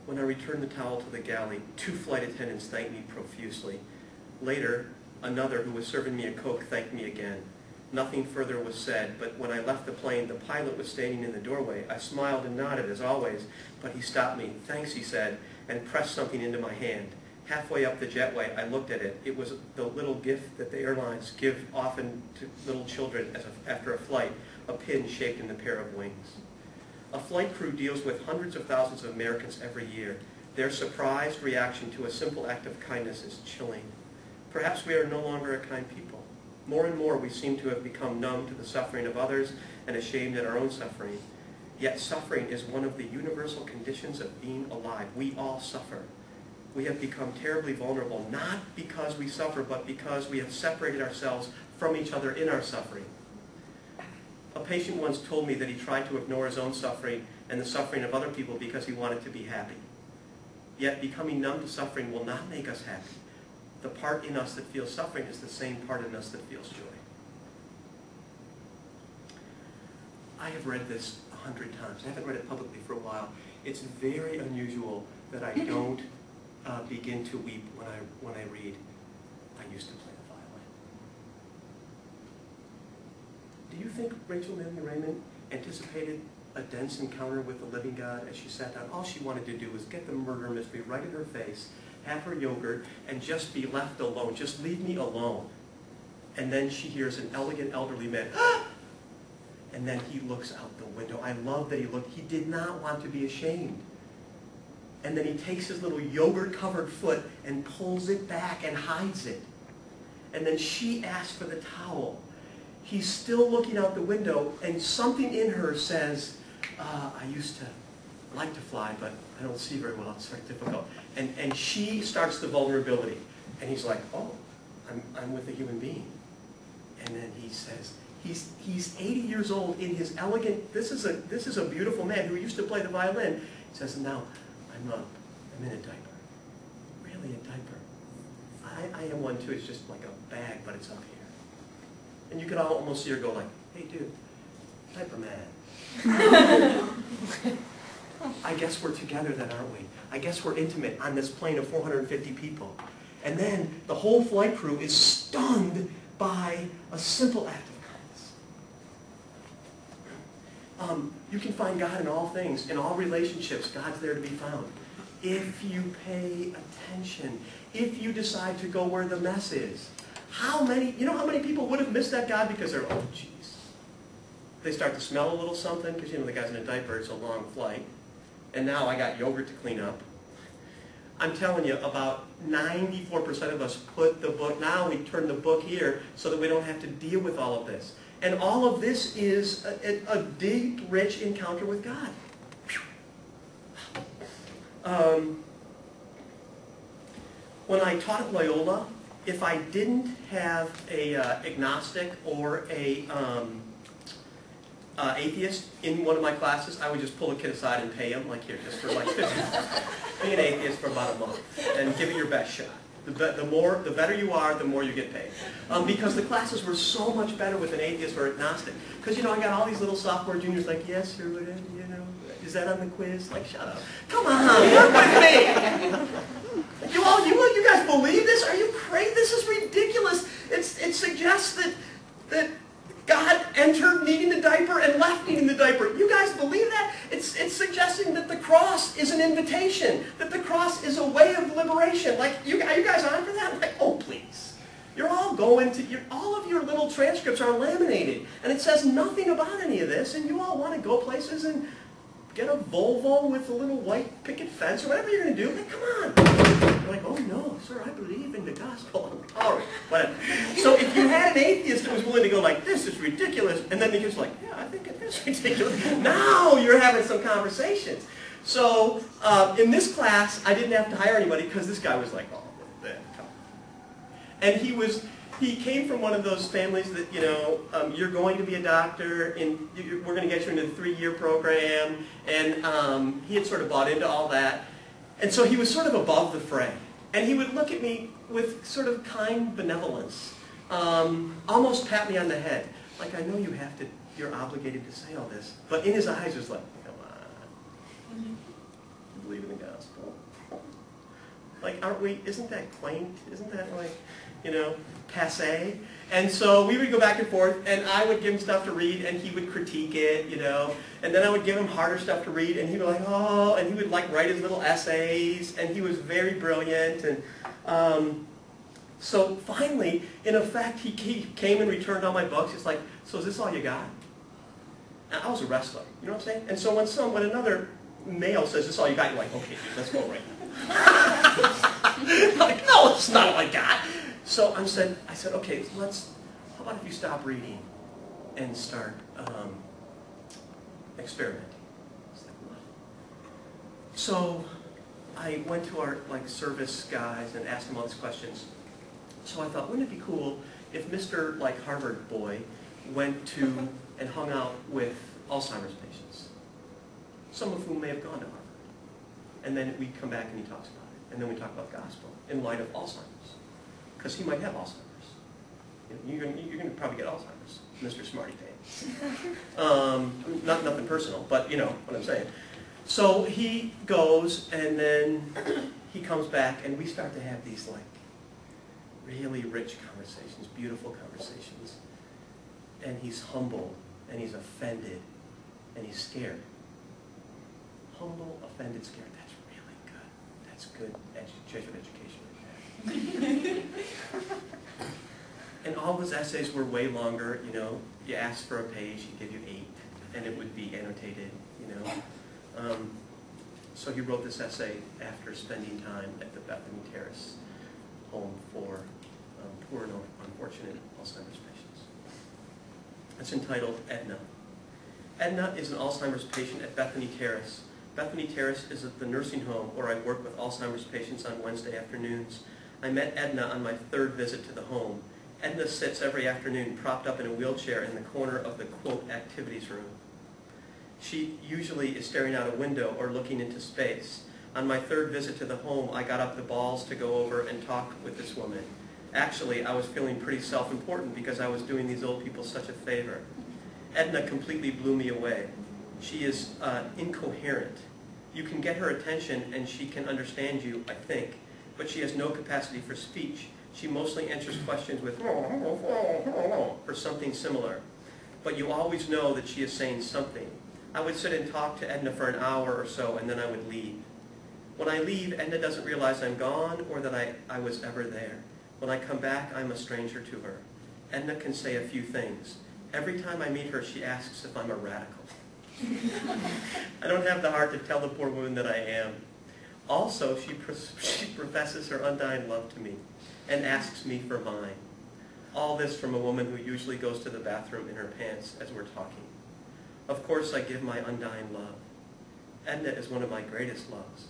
When I returned the towel to the galley, 2 flight attendants thanked me profusely. Later, another who was serving me a Coke thanked me again. Nothing further was said, but when I left the plane, the pilot was standing in the doorway. I smiled and nodded, as always, but he stopped me. "Thanks," he said, and pressed something into my hand. Halfway up the jetway, I looked at it. It was the little gift that the airlines give often to little children after a flight, a pin shaped in a pair of wings. A flight crew deals with hundreds of thousands of Americans every year. Their surprised reaction to a simple act of kindness is chilling. Perhaps we are no longer a kind people. More and more we seem to have become numb to the suffering of others and ashamed at our own suffering. Yet suffering is one of the universal conditions of being alive. We all suffer. We have become terribly vulnerable, not because we suffer, but because we have separated ourselves from each other in our suffering. A patient once told me that he tried to ignore his own suffering and the suffering of other people because he wanted to be happy. Yet becoming numb to suffering will not make us happy. The part in us that feels suffering is the same part in us that feels joy. I have read this 100 times. I haven't read it publicly for a while. It's very unusual that I don't begin to weep when I read, "I used to play the violin." Do you think Rachel Milne Raymond anticipated a dense encounter with the living God as she sat down? All she wanted to do was get the murder mystery right in her face, have her yogurt, and just be left alone. Just leave me alone. And then she hears an elegant elderly man, "Ah!" And then he looks out the window. I love that he looked. He did not want to be ashamed. And then he takes his little yogurt-covered foot and pulls it back and hides it. And then she asks for the towel. He's still looking out the window, and something in her says, "I used to like to fly, but I don't see very well. It's very difficult." And she starts the vulnerability. And he's like, "Oh, I'm with a human being." And then he says, he's 80 years old in his elegant, this is a beautiful man who used to play the violin. He says, "Now, I'm in a diaper." Really, a diaper? I am one too. It's just like a bag, but it's up here. And you could almost see her go like, "Hey dude, diaper man." I guess we're together then, aren't we? I guess we're intimate on this plane of 450 people. And then the whole flight crew is stunned by a simple act of kindness. You can find God in all things, in all relationships. God's there to be found. If you pay attention, if you decide to go where the mess is. You know how many people would have missed that God because they're, "Oh, jeez." They start to smell a little something because, the guy's in a diaper, it's a long flight. And now I got yogurt to clean up. I'm telling you, about 94% of us put the book, now we turn the book here so that we don't have to deal with all of this. And all of this is a deep, rich encounter with God. When I taught at Loyola, if I didn't have a agnostic or a atheist in one of my classes, I would just pull a kid aside and pay him, like, "Here, just for like 50 minutes. Be an atheist for about a month and give it your best shot. The better you are, the more you get paid." Because the classes were so much better with an atheist or agnostic. Because, I got all these little sophomore juniors like, "Yes, sir, whatever, is that on the quiz?" Like, shut up. Come on, work with me. You guys believe this? Are you crazy? This is ridiculous. It suggests that God entered needing the diaper and left needing the diaper. You guys believe that? It's suggesting that the cross is an invitation, that the cross is a way of liberation. Like, are you guys on for that? Like, oh, please. You're all going to, all of your little transcripts are laminated, and it says nothing about any of this, and you all want to go places and get a Volvo with a little white picket fence or whatever you're going to do. Like, come on. You're like, "Oh, no, sir, I believe in the gospel." All right, whatever. So if you had an atheist that was willing to go like, "This is ridiculous," and then the kid's like, "Yeah, I think it is ridiculous," now you're having some conversations. So in this class, I didn't have to hire anybody because this guy was like, "Oh, man, come on." And he came from one of those families that, you're going to be a doctor, and we're going to get you into the 3-year program, and he had sort of bought into all that. And so he was sort of above the fray. And he would look at me with sort of kind benevolence, almost pat me on the head. Like, "I know you're obligated to say all this." But in his eyes, it was like, "Come on. You believe in God." gospel. Like, aren't we, isn't that quaint? Isn't that like, you know, passé? And so we would go back and forth, and I would give him stuff to read, and he would critique it, you know. And then I would give him harder stuff to read, and he'd be like, oh, and he would like write his little essays, and he was very brilliant. And so finally, in effect, he came and returned all my books. It's like, so is this all you got? And I was a wrestler, you know what I'm saying? And so when another male says, this is all you got, you're like, okay, dude, let's go right now. I'm like, no, it's not all I got. So I said, okay, how about if you stop reading and start experimenting? It's like, what? So I went to our service guys and asked them all these questions. So I thought, wouldn't it be cool if Mr. Harvard boy went to and hung out with Alzheimer's patients, some of whom may have gone to Harvard. And then we come back and he talks about it. And then we talk about the gospel in light of Alzheimer's. Because he might have Alzheimer's. You know, you're going to probably get Alzheimer's, Mr. Smarty Pants. Nothing personal, but you know what I'm saying. So he goes, and then he comes back, and we start to have these really rich conversations, beautiful conversations. And he's humble, and he's offended, and he's scared. Humble, offended, scared. That's really good. That's good Jesuit education right there. And all of his essays were way longer, you know. You asked for a page, he'd give you 8, and it would be annotated, you know. So he wrote this essay after spending time at the Bethany Charis home for poor and unfortunate Alzheimer's patients. It's entitled Edna. Edna is an Alzheimer's patient at Bethany Charis. Bethany Charis is at the nursing home where I work with Alzheimer's patients on Wednesday afternoons. I met Edna on my 3rd visit to the home. Edna sits every afternoon propped up in a wheelchair in the corner of the, quote, activities room. She usually is staring out a window or looking into space. On my 3rd visit to the home, I got up the balls to go over and talk with this woman. Actually, I was feeling pretty self-important because I was doing these old people such a favor. Edna completely blew me away. She is incoherent. You can get her attention and she can understand you, I think, but she has no capacity for speech. She mostly answers questions with or something similar. But you always know that she is saying something. I would sit and talk to Edna for an hour or so, and then I would leave. When I leave, Edna doesn't realize I'm gone or that I was ever there. When I come back, I'm a stranger to her. Edna can say a few things. Every time I meet her, she asks if I'm a radical. I don't have the heart to tell the poor woman that I am. Also, she professes her undying love to me and asks me for mine. All this from a woman who usually goes to the bathroom in her pants as we're talking. Of course, I give my undying love. Edna is one of my greatest loves.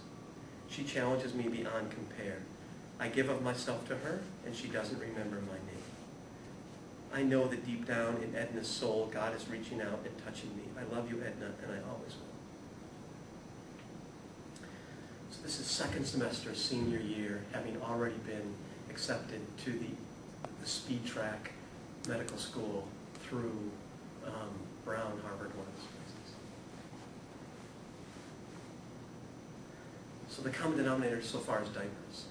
She challenges me beyond compare. I give of myself to her, and she doesn't remember my name. I know that deep down in Edna's soul, God is reaching out and touching me. I love you, Edna, and I always will. So this is 2nd semester, senior year, having already been accepted to the speed track medical school through Brown, Harvard, one of those places. So the common denominator so far is diapers.